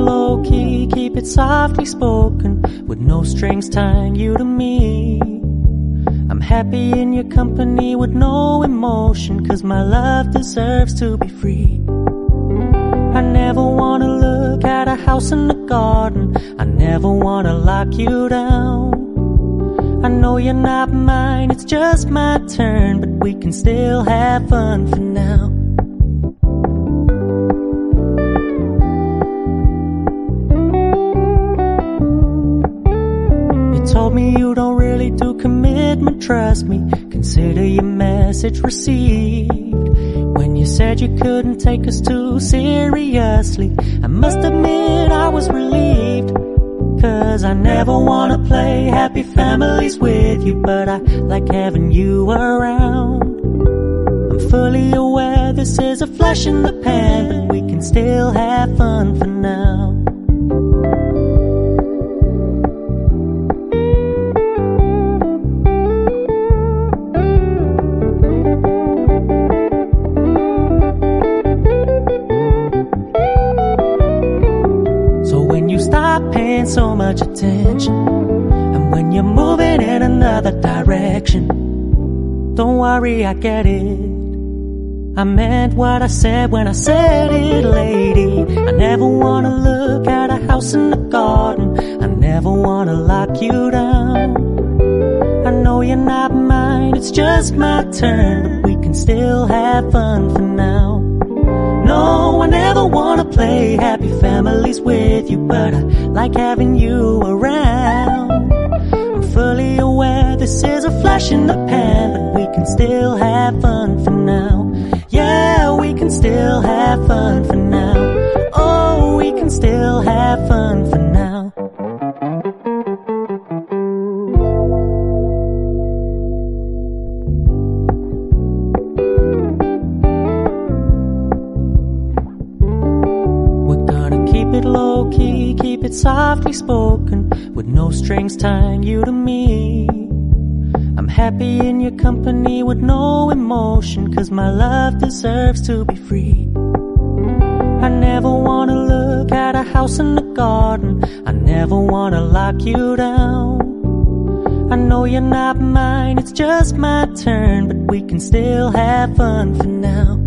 low-key, keep it softly spoken, with no strings tying you to me. I'm happy in your company with no emotion, 'cause my love deserves to be free. I never wanna look at a house in the garden, I never wanna lock you down. I know you're not mine, it's just my turn, but we can still have fun for now. You told me you don't really do commitment, trust me, consider your message received. When you said you couldn't take us too seriously, I must admit I was relieved. 'Cause I never wanna play happy families with you, but I like having you around. I'm fully aware this is a flash in the pan, but we can still have fun for now. So much attention, and when you're moving in another direction, don't worry, I get it. I meant what I said when I said it, lady. I never wanna look at a house in the garden, I never wanna lock you down. I know you're not mine, it's just my turn, but we can still have fun for now. No, I never wanna play happy families with you, but I like having you around. I'm fully aware this is a flash in the pan, but we can still have fun for now. Yeah, we can still have fun for now. Oh, we can still have fun for now. Low-key, keep it softly spoken, with no strings tying you to me. I'm happy in your company with no emotion, 'cause my love deserves to be free. I never wanna look at a house in the garden, I never wanna lock you down. I know you're not mine, it's just my turn, but we can still have fun for now.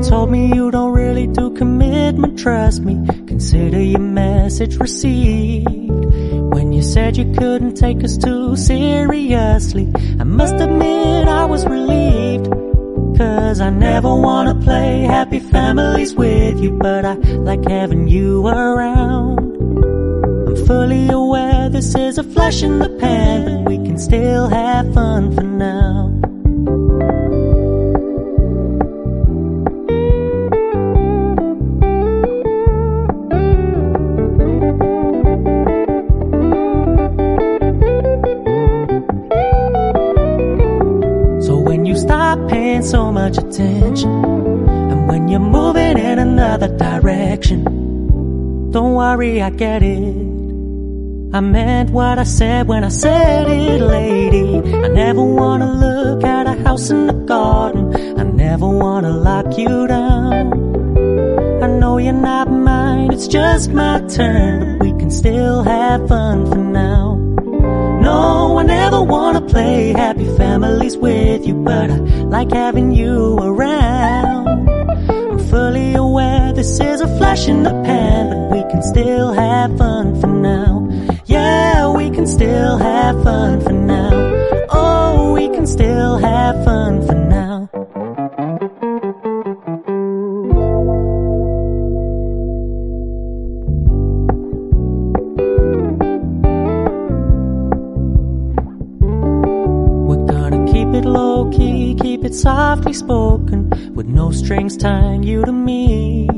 Told me you don't really do commitment, trust me, consider your message received. When you said you couldn't take us too seriously, I must admit I was relieved. 'Cause I never wanna play happy families with you, but I like having you around. I'm fully aware this is a flash in the pan, but we can still have fun for now. So much attention, and when you're moving in another direction, don't worry, I get it. I meant what I said when I said it, lady. I never wanna look at a house in the garden, I never wanna lock you down. I know you're not mine, it's just my turn, but we can still have fun for now. No, I never wanna play happy families with you, but I like having you around. I'm fully aware this is a flash in the pan, but we can still have fun for now. Yeah, we can still have fun for now. Oh, we can still have fun for now. Low-key, keep it softly spoken, with no strings tying you to me.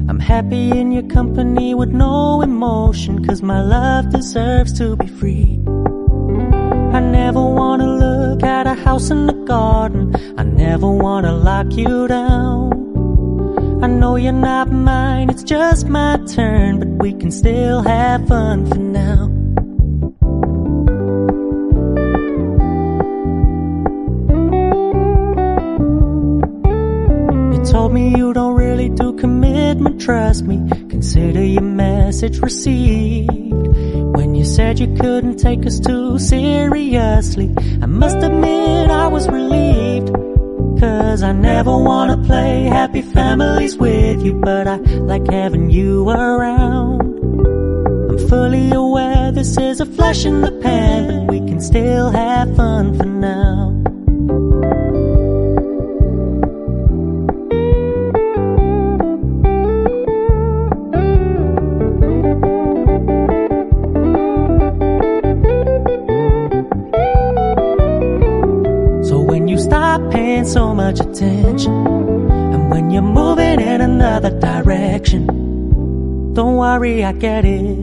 I'm happy in your company with no emotion, 'cause my love deserves to be free. I never wanna look at a house in the garden, I never wanna lock you down. I know you're not mine, it's just my turn, but we can still have fun for now. me you don't really do commitment, trust me, consider your message received. When you said you couldn't take us too seriously, I must admit I was relieved. Cause I never wanna play happy families with you, but I like having you around. I'm fully aware this is a flash in the pan, but we can still have fun for now. So much attention, and when you're moving in another direction, don't worry, I get it.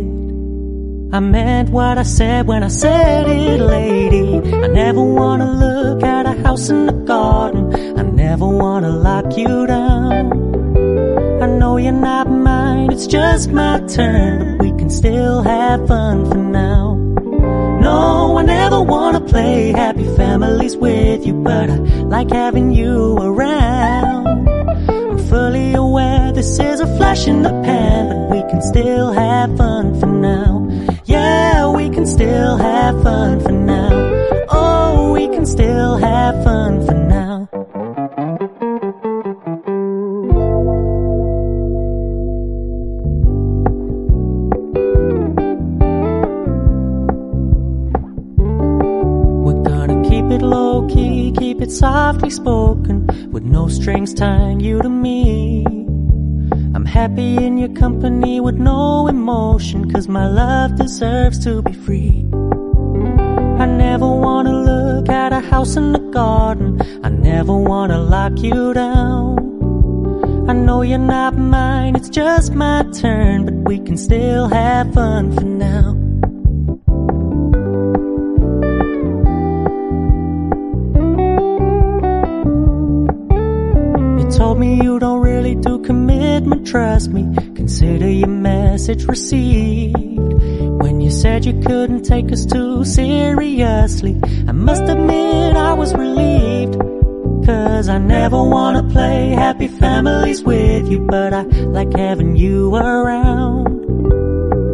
I meant what I said when I said it, lady. I never wanna look at a house in the garden, I never wanna lock you down. I know you're not mine, it's just my turn, but we can still have fun for now. No, I never wanna play happy families with you, but I like having you around. I'm fully aware this is a flash in the pan, but we can still have fun for now. Yeah, we can still have fun for now. Oh, we can still have fun for now. Low-key, keep it softly spoken, with no strings tying you to me. I'm happy in your company with no emotion, cause my love deserves to be free. I never wanna look at a house in the garden, I never wanna lock you down. I know you're not mine, it's just my turn, but we can still have fun for now. Told me you don't really do commitment, trust me, consider your message received. When you said you couldn't take us too seriously, I must admit I was relieved. Cause I never wanna play happy families with you, but I like having you around.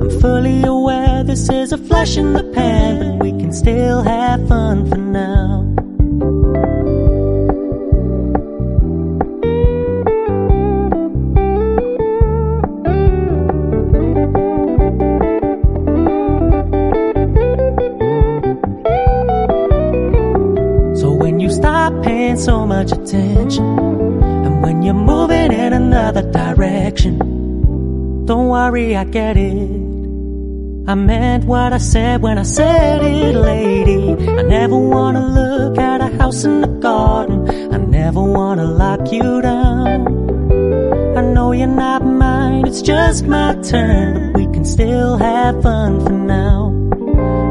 I'm fully aware this is a flash in the pan, but we can still have fun for now. So much attention, and when you're moving in another direction, don't worry, I get it. I meant what I said when I said it, lady. I never wanna look at a house in the garden, I never wanna lock you down. I know you're not mine, it's just my turn, but we can still have fun for now.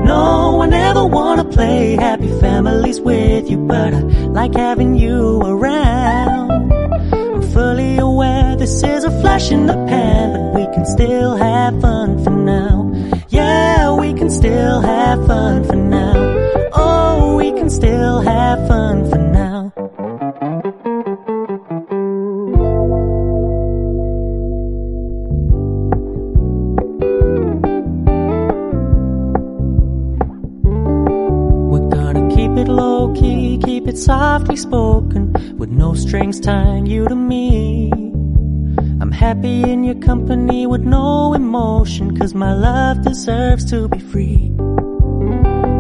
No, I never wanna play happy families with you, but I like having you around. I'm fully aware this is a flash in the pan, but we can still have fun for now. Yeah, we can still have fun for now. Oh, we can still have fun for now. Low-key, keep it softly spoken, with no strings tying you to me. I'm happy in your company with no emotion, cause my love deserves to be free.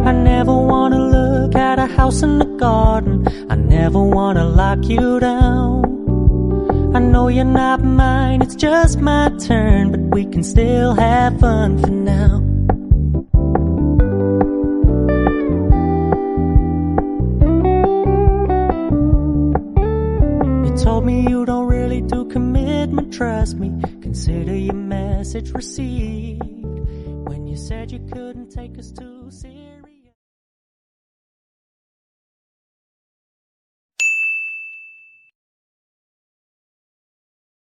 I never wanna look at a house in the garden, I never wanna lock you down. I know you're not mine, it's just my turn, but we can still have fun for now. Told me you don't really do commitment, trust me, consider your message received. When you said you couldn't take us too seriously.